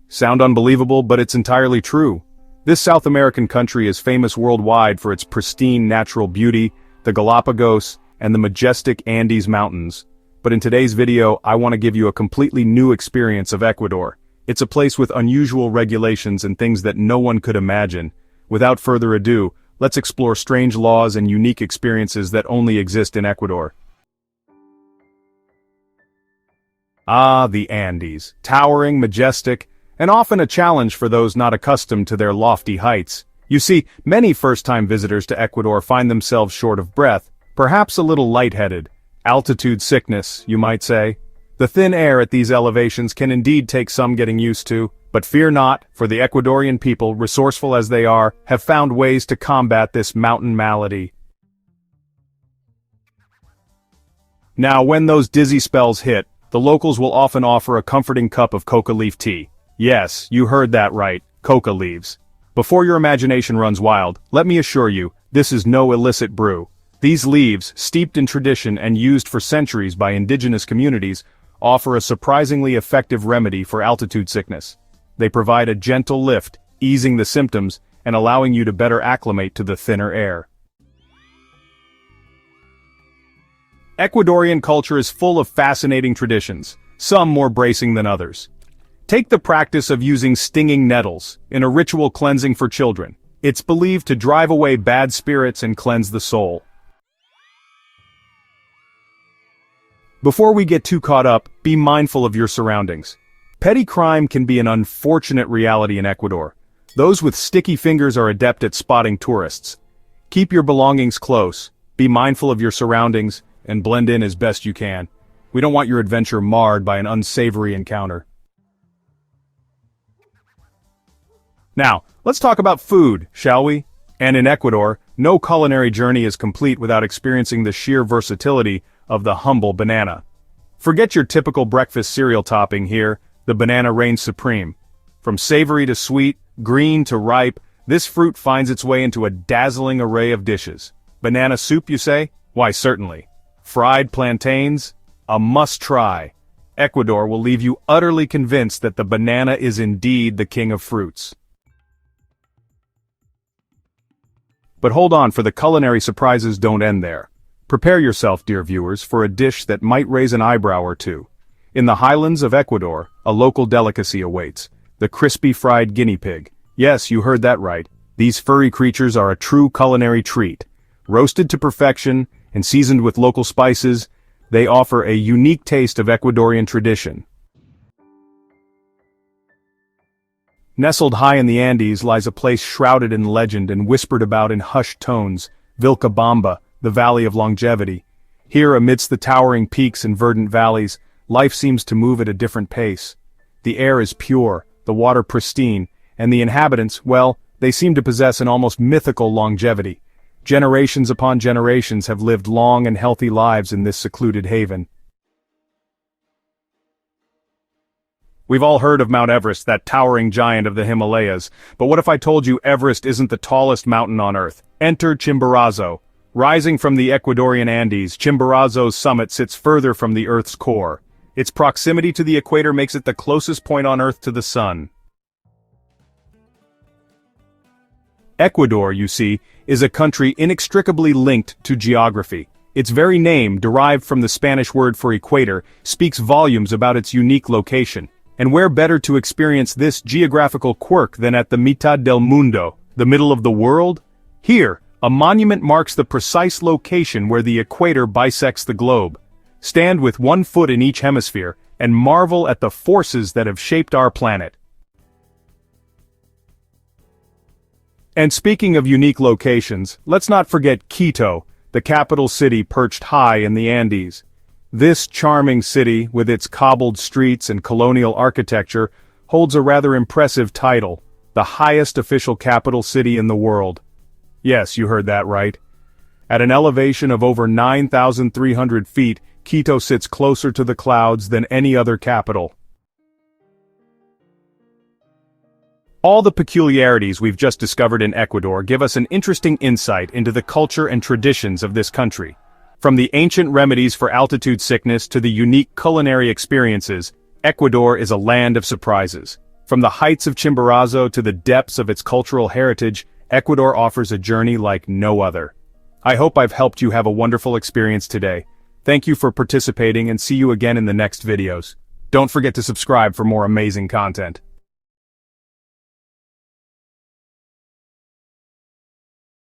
Sound unbelievable, but it's entirely true. This South American country is famous worldwide for its pristine natural beauty, the Galápagos, and the majestic Andes Mountains. But in today's video, I want to give you a completely new experience of Ecuador. It's a place with unusual regulations and things that no one could imagine. Without further ado, let's explore strange laws and unique experiences that only exist in Ecuador. Ah, the Andes. Towering, majestic, and often a challenge for those not accustomed to their lofty heights. You see, many first-time visitors to Ecuador find themselves short of breath, perhaps a little lightheaded. Altitude sickness, you might say. The thin air at these elevations can indeed take some getting used to, but fear not, for the Ecuadorian people, resourceful as they are, have found ways to combat this mountain malady. Now, when those dizzy spells hit, the locals will often offer a comforting cup of coca leaf tea. Yes, you heard that right, coca leaves. Before your imagination runs wild, let me assure you, this is no illicit brew. These leaves, steeped in tradition and used for centuries by indigenous communities, offer a surprisingly effective remedy for altitude sickness. They provide a gentle lift, easing the symptoms and allowing you to better acclimate to the thinner air. Ecuadorian culture is full of fascinating traditions, some more bracing than others. Take the practice of using stinging nettles in a ritual cleansing for children. It's believed to drive away bad spirits and cleanse the soul. Before we get too caught up, be mindful of your surroundings. Petty crime can be an unfortunate reality in Ecuador. Those with sticky fingers are adept at spotting tourists. Keep your belongings close, be mindful of your surroundings, and blend in as best you can. We don't want your adventure marred by an unsavory encounter. Now, let's talk about food, shall we? And in Ecuador, no culinary journey is complete without experiencing the sheer versatility of the humble banana. Forget your typical breakfast cereal topping here, the banana reigns supreme. From savory to sweet, green to ripe, this fruit finds its way into a dazzling array of dishes. Banana soup, you say? Why, certainly. Fried plantains? A must-try. Ecuador will leave you utterly convinced that the banana is indeed the king of fruits. But hold on, for the culinary surprises don't end there. Prepare yourself, dear viewers, for a dish that might raise an eyebrow or two. In the highlands of Ecuador, a local delicacy awaits, the crispy fried guinea pig. Yes, you heard that right. These furry creatures are a true culinary treat. Roasted to perfection and seasoned with local spices, they offer a unique taste of Ecuadorian tradition. Nestled high in the Andes lies a place shrouded in legend and whispered about in hushed tones, Vilcabamba, the Valley of Longevity. Here, amidst the towering peaks and verdant valleys, life seems to move at a different pace. The air is pure, the water pristine, and the inhabitants, well, they seem to possess an almost mythical longevity. Generations upon generations have lived long and healthy lives in this secluded haven. We've all heard of Mount Everest, that towering giant of the Himalayas, but what if I told you Everest isn't the tallest mountain on Earth? Enter Chimborazo. Rising from the Ecuadorian Andes, Chimborazo's summit sits further from the Earth's core. Its proximity to the equator makes it the closest point on Earth to the sun. Ecuador, you see, is a country inextricably linked to geography. Its very name, derived from the Spanish word for equator, speaks volumes about its unique location. And where better to experience this geographical quirk than at the mitad del mundo, the middle of the world? Here, a monument marks the precise location where the equator bisects the globe. Stand with one foot in each hemisphere, and marvel at the forces that have shaped our planet. And speaking of unique locations, let's not forget Quito, the capital city perched high in the Andes. This charming city, with its cobbled streets and colonial architecture, holds a rather impressive title, the highest official capital city in the world. Yes, you heard that right. At an elevation of over 9,300 feet, Quito sits closer to the clouds than any other capital. All the peculiarities we've just discovered in Ecuador give us an interesting insight into the culture and traditions of this country. From the ancient remedies for altitude sickness to the unique culinary experiences, Ecuador is a land of surprises. From the heights of Chimborazo to the depths of its cultural heritage, Ecuador offers a journey like no other. I hope I've helped you have a wonderful experience today. Thank you for participating and see you again in the next videos. Don't forget to subscribe for more amazing content.